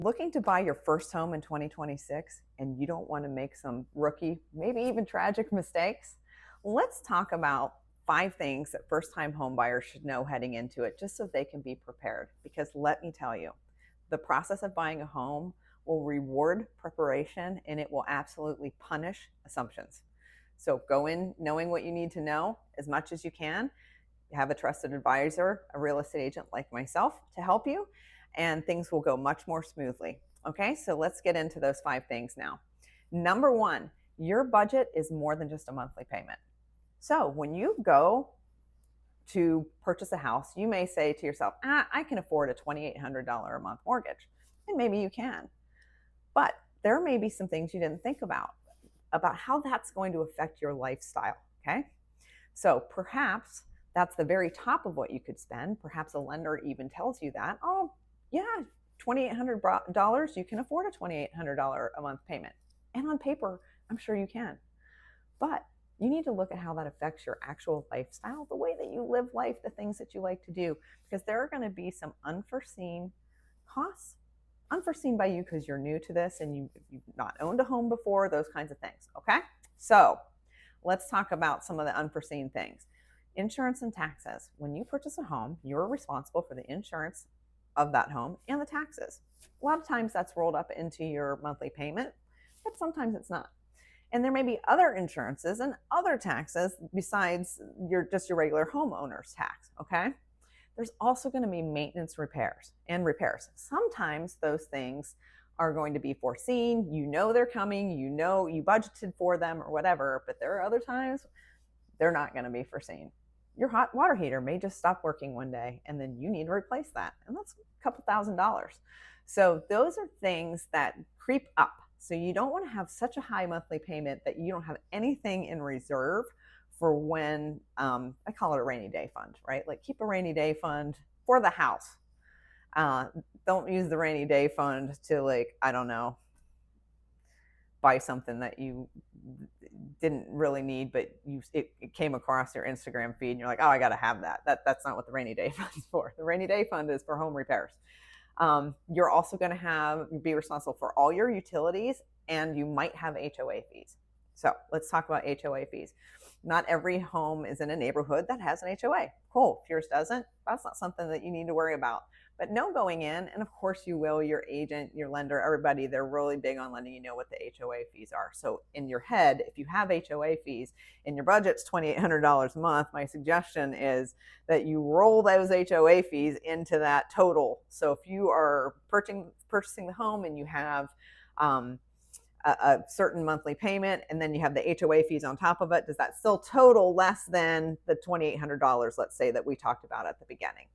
Looking to buy your first home in 2026 and you don't want to make some rookie, maybe even tragic mistakes? Let's talk about 5 things that first time home buyers should know heading into it just so they can be prepared. Because let me tell you, the process of buying a home will reward preparation and it will absolutely punish assumptions. So go in knowing what you need to know as much as you can. Have a trusted advisor, a real estate agent like myself to help you, and things will go much more smoothly. Okay, so let's get into those 5 things now. Number one, your budget is more than just a monthly payment. So when you go to purchase a house, you may say to yourself, I can afford a $2,800 a month mortgage. And maybe you can. But there may be some things you didn't think about how that's going to affect your lifestyle. Okay. So perhaps that's the very top of what you could spend. Perhaps a lender even tells you that, oh, yeah, $2,800, you can afford a $2,800 a month payment. And on paper, I'm sure you can. But you need to look at how that affects your actual lifestyle, the way that you live life, the things that you like to do, because there are going to be some unforeseen costs, unforeseen by you because you're new to this and you've not owned a home before, those kinds of things. Okay. So let's talk about some of the unforeseen things. Insurance and taxes. When you purchase a home, you're responsible for the insurance of that home and the taxes. A lot of times that's rolled up into your monthly payment, but sometimes it's not. And there may be other insurances and other taxes besides your regular homeowner's tax, okay? There's also going to be maintenance repairs. Sometimes those things are going to be foreseen. You know they're coming, you know you budgeted for them or whatever, but there are other times they're not going to be foreseen. Your hot water heater may just stop working one day and then you need to replace that. And that's a couple $1,000s. So those are things that creep up. So you don't want to have such a high monthly payment that you don't have anything in reserve for when, I call it a rainy day fund, right? Like keep a rainy day fund for the house. Don't use the rainy day fund to, like, I don't know, buy something that you didn't really need, but it came across your Instagram feed and you're like, oh, I got to have that. That's not what the rainy day fund is for. The rainy day fund is for home repairs. You're also going to be responsible for all your utilities, and you might have HOA fees. So let's talk about HOA fees. Not every home is in a neighborhood that has an HOA. Cool. If yours doesn't, that's not something that you need to worry about. But know going in, and of course you will, your agent, your lender, everybody, they're really big on letting you know what the HOA fees are. So in your head, if you have HOA fees and your budget's $2,800 a month, my suggestion is that you roll those HOA fees into that total. So if you are purchasing the home and you have a certain monthly payment and then you have the HOA fees on top of it, does that still total less than the $2,800, let's say, that we talked about at the beginning?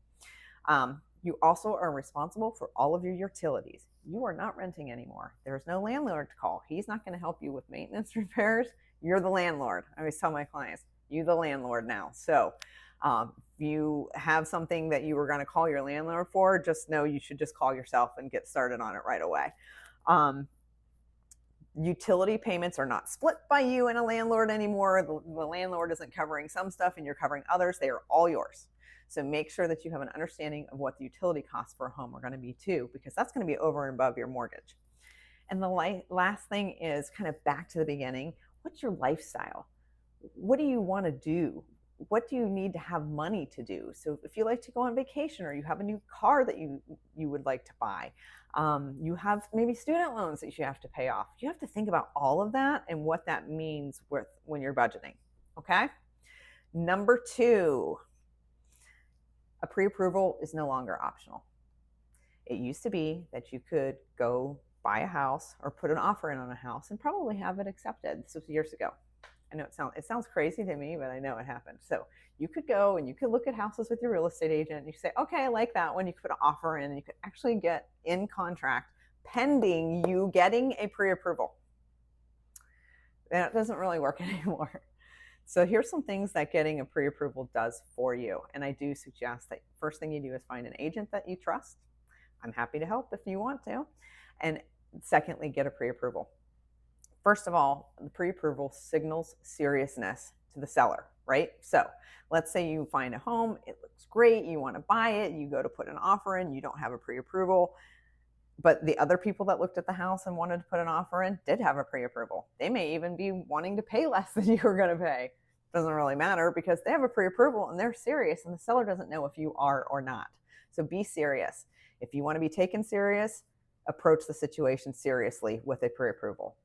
You also are responsible for all of your utilities. You are not renting anymore. There's no landlord to call. He's not going to help you with maintenance repairs. You're the landlord. I always tell my clients, you're the landlord now. So if you have something that you were going to call your landlord for, just know you should just call yourself and get started on it right away. Utility payments are not split by you and a landlord anymore. The landlord isn't covering some stuff and you're covering others. They are all yours. So make sure that you have an understanding of what the utility costs for a home are going to be too, because that's going to be over and above your mortgage. And the last thing is kind of back to the beginning. What's your lifestyle? What do you want to do? What do you need to have money to do? So if you like to go on vacation, or you have a new car that you would like to buy, you have maybe student loans that you have to pay off. You have to think about all of that and what that means when you're budgeting. Okay. Number 2, a pre-approval is no longer optional. It used to be that you could go buy a house or put an offer in on a house and probably have it accepted. This was years ago. I know it sounds crazy to me, but I know it happened. So you could go and you could look at houses with your real estate agent. And you could say, okay, I like that one. You could put an offer in and you could actually get in contract pending you getting a pre-approval. That doesn't really work anymore. So here's some things that getting a pre-approval does for you. And I do suggest that first thing you do is find an agent that you trust. I'm happy to help if you want to. And secondly, get a pre-approval. First of all, the pre-approval signals seriousness to the seller, right? So let's say you find a home, it looks great, you want to buy it, you go to put an offer in, you don't have a pre-approval. But the other people that looked at the house and wanted to put an offer in did have a pre-approval. They may even be wanting to pay less than you were going to pay. Doesn't really matter because they have a pre-approval and they're serious, and the seller doesn't know if you are or not. So be serious. If you want to be taken serious, approach the situation seriously with a pre-approval.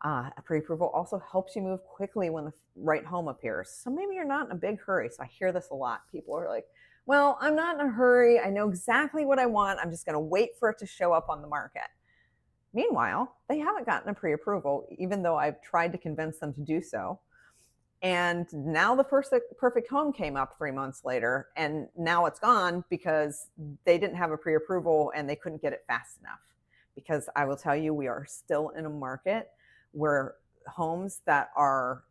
A pre-approval also helps you move quickly when the right home appears. So maybe you're not in a big hurry. So I hear this a lot. People are like, well, I'm not in a hurry. I know exactly what I want. I'm just going to wait for it to show up on the market. Meanwhile, they haven't gotten a pre-approval, even though I've tried to convince them to do so. And now the perfect home came up 3 months later, and now it's gone because they didn't have a pre-approval and they couldn't get it fast enough. Because I will tell you, we are still in a market where homes that are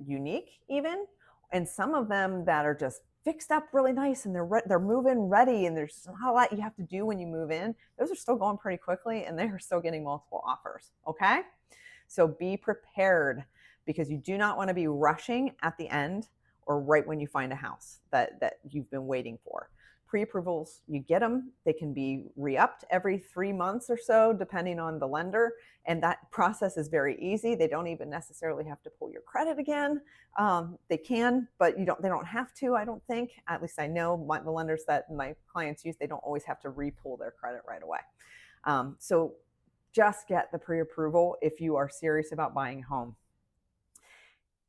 unique even, and some of them that are just fixed up really nice and they're move-in ready and there's not a lot you have to do when you move in, those are still going pretty quickly and they are still getting multiple offers. Okay, so be prepared, because you do not want to be rushing at the end or right when you find a house that you've been waiting for. Pre-approvals, you get them, they can be re-upped every 3 months or so depending on the lender, and that process is very easy. They don't even necessarily have to pull your credit again. They can, but they don't have to, I don't think. At least I know the lenders that my clients use, they don't always have to re-pull their credit right away. So just get the pre-approval if you are serious about buying a home.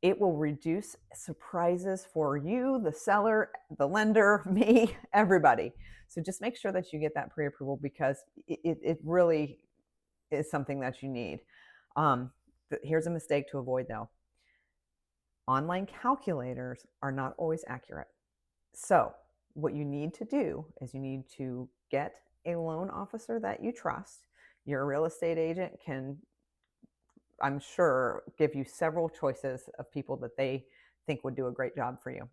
It will reduce surprises for you, the seller, the lender, me, everybody. So just make sure that you get that pre-approval, because it really is something that you need. Here's a mistake to avoid though. Online calculators are not always accurate. So what you need to do is you need to get a loan officer that you trust. Your real estate agent can, I'm sure, give you several choices of people that they think would do a great job for you.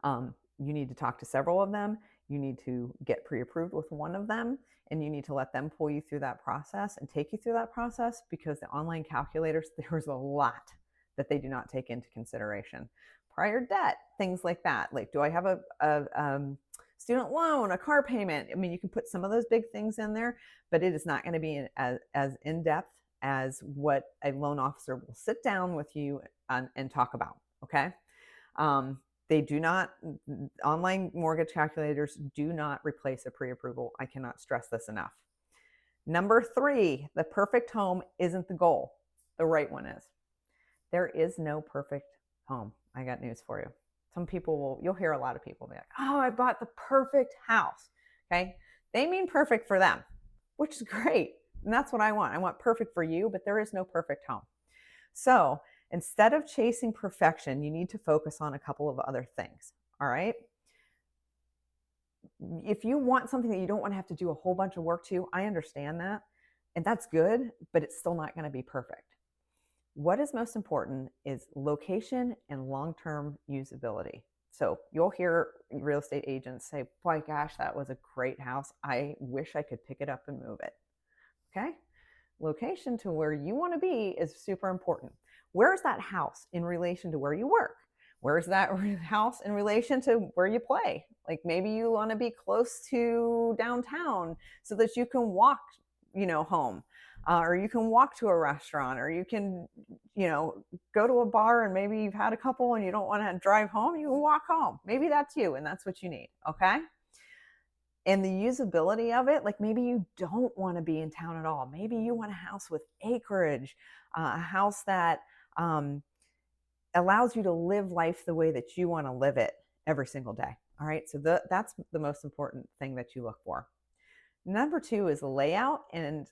You need to talk to several of them. You need to get pre-approved with one of them, and you need to let them pull you through that process and take you through that process, because the online calculators, there's a lot that they do not take into consideration. Prior debt, things like that. Like, do I have a student loan, a car payment? I mean, you can put some of those big things in there, but it is not going to be as in-depth as what a loan officer will sit down with you and talk about. Okay. They do not, online mortgage calculators do not replace a pre-approval. I cannot stress this enough. Number 3, the perfect home isn't the goal. The right one is. There is no perfect home. I got news for you. Some people you'll hear a lot of people be like, oh, I bought the perfect house. Okay. They mean perfect for them, which is great. And that's what I want. I want perfect for you, but there is no perfect home. So instead of chasing perfection, you need to focus on a couple of other things. All right. If you want something that you don't want to have to do a whole bunch of work to, I understand that. And that's good, but it's still not going to be perfect. What is most important is location and long-term usability. So you'll hear real estate agents say, boy, gosh, that was a great house. I wish I could pick it up and move it. Okay. Location to where you want to be is super important. Where's that house in relation to where you work? Where's that house in relation to where you play? Like, maybe you want to be close to downtown so that you can walk, home, or you can walk to a restaurant, or you can, go to a bar, and maybe you've had a couple and you don't want to drive home. You can walk home. Maybe that's you, and that's what you need. Okay. And the usability of it, like, maybe you don't want to be in town at all. Maybe you want a house with acreage, a house that allows you to live life the way that you want to live it every single day. All right. So that's the most important thing that you look for. Number 2 is layout. And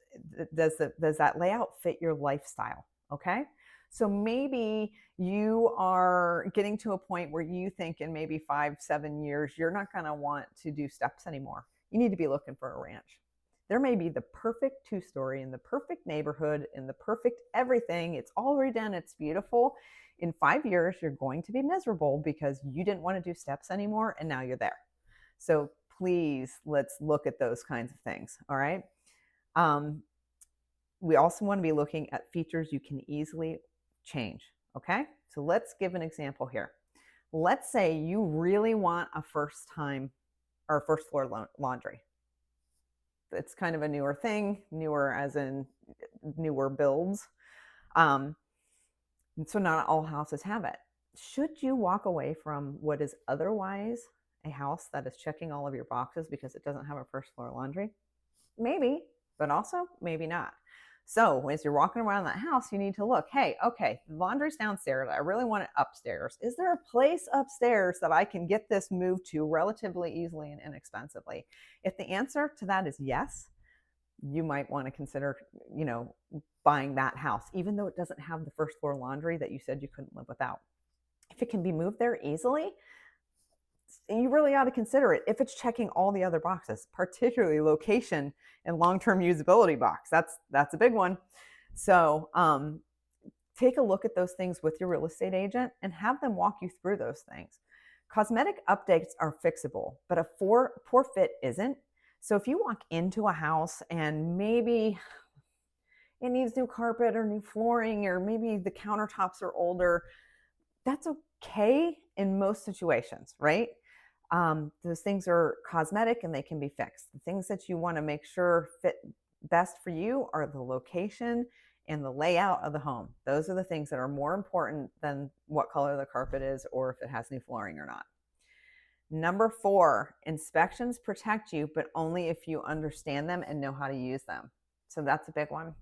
does that layout fit your lifestyle? Okay. So maybe you are getting to a point where you think in maybe 5-7 years, you're not going to want to do steps anymore. You need to be looking for a ranch. There may be the perfect 2-story in the perfect neighborhood, in the perfect everything. It's already done. It's beautiful. In 5 years, you're going to be miserable because you didn't want to do steps anymore, and now you're there. So please, let's look at those kinds of things. All right. We also want to be looking at features you can easily change. Okay. So let's give an example here. Let's say you really want a first floor laundry. it's kind of a newer thing, newer as in newer builds. Um, so not all houses have it. Should you walk away from what is otherwise a house that is checking all of your boxes because it doesn't have a first floor laundry? Maybe, but also maybe not. So as you're walking around that house, you need to look, hey, okay, laundry's downstairs. I really want it upstairs. Is there a place upstairs that I can get this moved to relatively easily and inexpensively? If the answer to that is yes, you might want to consider, buying that house, even though it doesn't have the first floor laundry that you said you couldn't live without. If it can be moved there easily, you really ought to consider it if it's checking all the other boxes, particularly location and long-term usability box. That's a big one. So take a look at those things with your real estate agent and have them walk you through those things. Cosmetic updates are fixable, but a poor fit isn't. So if you walk into a house and maybe it needs new carpet or new flooring, or maybe the countertops are older, that's okay in most situations, right? Those things are cosmetic and they can be fixed. The things that you want to make sure fit best for you are the location and the layout of the home. Those are the things that are more important than what color the carpet is or if it has new flooring or not. Number 4, inspections protect you, but only if you understand them and know how to use them. So that's a big one.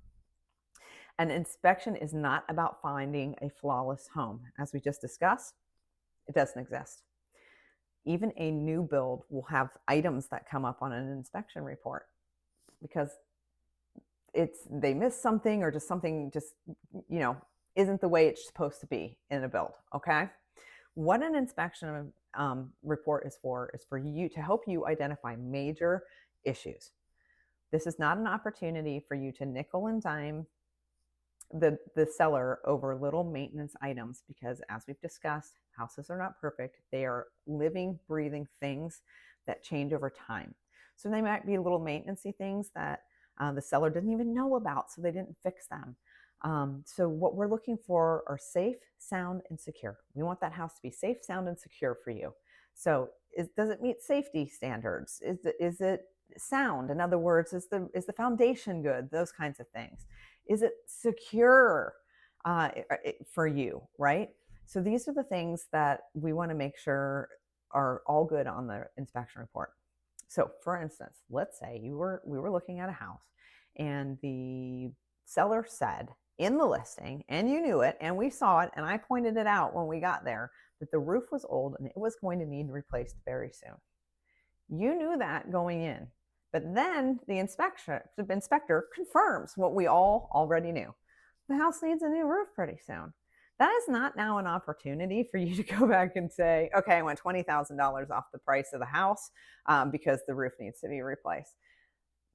An inspection is not about finding a flawless home. As we just discussed, it doesn't exist. Even a new build will have items that come up on an inspection report because they missed something or just something isn't the way it's supposed to be in a build. Okay, what an inspection report is for you to help you identify major issues. This is not an opportunity for you to nickel and dime the seller over little maintenance items, because as we've discussed, houses are not perfect. They are living, breathing things that change over time. So they might be little maintenance-y things that the seller didn't even know about, so they didn't fix them. So what we're looking for are safe, sound, and secure. We want that house to be safe, sound, and secure for you. So does it meet safety standards? Is it sound? In other words, is the foundation good? Those kinds of things. Is it secure for you, right? So these are the things that we want to make sure are all good on the inspection report. So for instance, let's say we were looking at a house and the seller said in the listing, and you knew it, and we saw it, and I pointed it out when we got there, that the roof was old and it was going to need replaced very soon. You knew that going in, but then the inspector confirms what we all already knew. The house needs a new roof pretty soon. That is not now an opportunity for you to go back and say, okay, I want $20,000 off the price of the house because the roof needs to be replaced.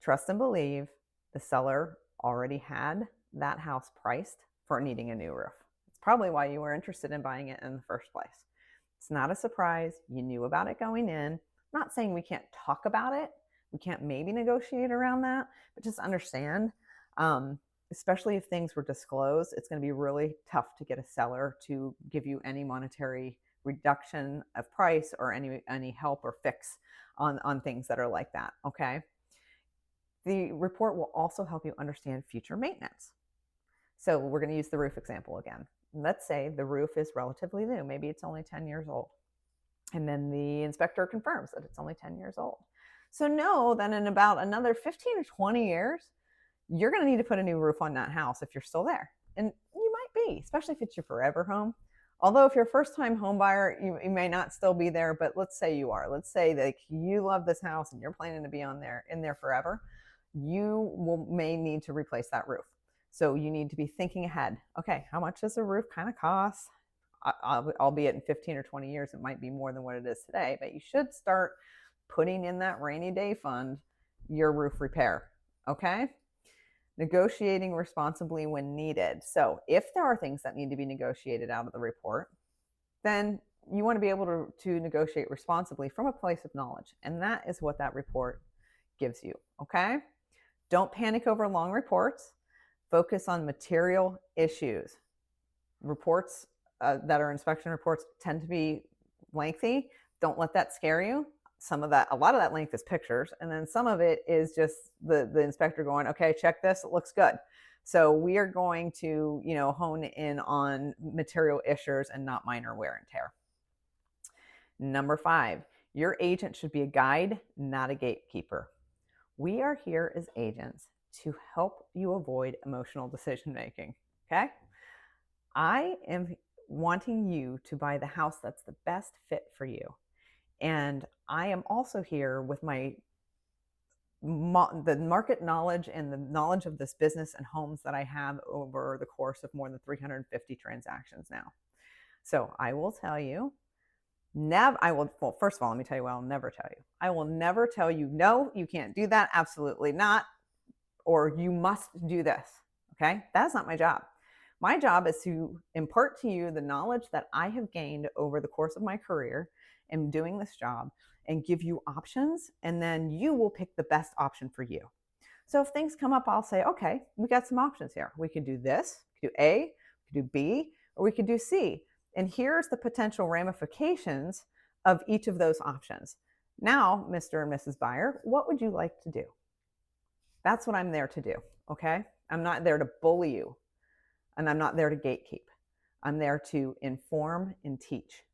Trust and believe the seller already had that house priced for needing a new roof. It's probably why you were interested in buying it in the first place. It's not a surprise. You knew about it going in. I'm not saying we can't talk about it. We can't maybe negotiate around that, but just understand, especially if things were disclosed, it's going to be really tough to get a seller to give you any monetary reduction of price or any help or fix on things that are like that, okay? The report will also help you understand future maintenance. So we're going to use the roof example again. Let's say the roof is relatively new. Maybe it's only 10 years old. And then the inspector confirms that it's only 10 years old. So know that in about another 15 or 20 years, you're going to need to put a new roof on that house if you're still there. And you might be, especially if it's your forever home. Although if you're a first-time home buyer, you may not still be there, but let's say you are. Let's say that you love this house and you're planning to be in there forever. You may need to replace that roof. So you need to be thinking ahead. Okay, how much does a roof kind of cost? Albeit in 15 or 20 years, it might be more than what it is today, but you should start putting in that rainy day fund your roof repair, okay? Negotiating responsibly when needed. So if there are things that need to be negotiated out of the report, then you want to be able to negotiate responsibly from a place of knowledge. And that is what that report gives you, okay? Don't panic over long reports. Focus on material issues. Reports that are inspection reports tend to be lengthy. Don't let that scare you. some of that, a lot of that length is pictures, and then some of it is just the inspector going, okay, check this, it looks good. So we are going to, hone in on material issues and not minor wear and tear. Number 5, your agent should be a guide, not a gatekeeper. We are here as agents to help you avoid emotional decision making. Okay? I am wanting you to buy the house that's the best fit for you. And I am also here with the market knowledge and the knowledge of this business and homes that I have over the course of more than 350 transactions now. So I will tell you, well, first of all, let me tell you what I'll never tell you. I will never tell you, no, you can't do that. Absolutely not. Or you must do this. Okay? That's not my job. My job is to impart to you the knowledge that I have gained over the course of my career in doing this job and give you options, and then you will pick the best option for you. So if things come up, I'll say, okay, we got some options here. We can do this, we could do A, we could do B, or we could do C. And here's the potential ramifications of each of those options. Now, Mr. and Mrs. Buyer, what would you like to do? That's what I'm there to do, okay? I'm not there to bully you, and I'm not there to gatekeep. I'm there to inform and teach.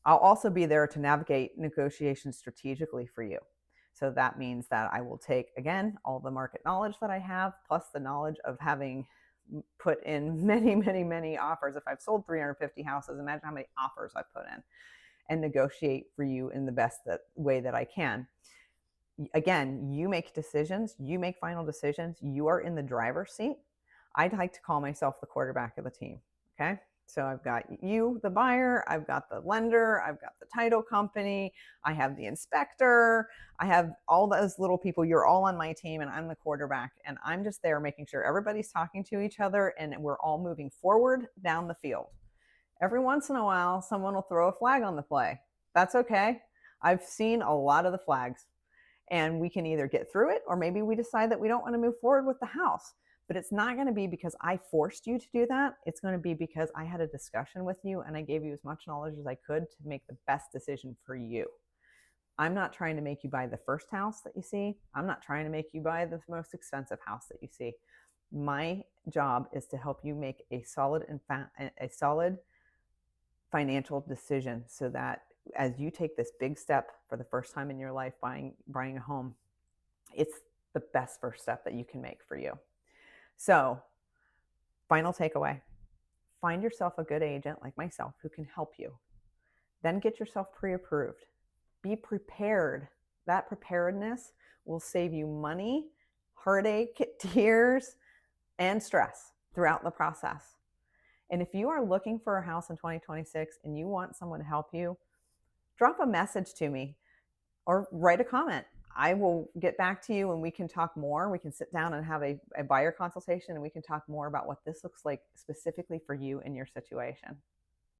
I'll also be there to navigate negotiations strategically for you. So that means that I will take, again, all the market knowledge that I have, plus the knowledge of having put in many, many, many offers. If I've sold 350 houses, imagine how many offers I've put in, and negotiate for you in the best way that I can. Again, you make decisions, you make final decisions, you are in the driver's seat. I'd like to call myself the quarterback of the team, okay? So I've got you, the buyer, I've got the lender, I've got the title company, I have the inspector, I have all those little people. You're all on my team, and I'm the quarterback, and I'm just there making sure everybody's talking to each other and we're all moving forward down the field. Every once in a while, someone will throw a flag on the play. That's okay. I've seen a lot of the flags, and we can either get through it, or maybe we decide that we don't want to move forward with the house. But it's not going to be because I forced you to do that. It's going to be because I had a discussion with you and I gave you as much knowledge as I could to make the best decision for you. I'm not trying to make you buy the first house that you see. I'm not trying to make you buy the most expensive house that you see. My job is to help you make a solid financial decision, so that as you take this big step for the first time in your life, buying a home, it's the best first step that you can make for you. So, final takeaway: find yourself a good agent like myself who can help you. Then get yourself pre-approved. Be prepared. That preparedness will save you money, heartache, tears, and stress throughout the process. And if you are looking for a house in 2026 and you want someone to help you, drop a message to me or write a comment. I will get back to you and we can talk more. We can sit down and have a buyer consultation, and we can talk more about what this looks like specifically for you in your situation.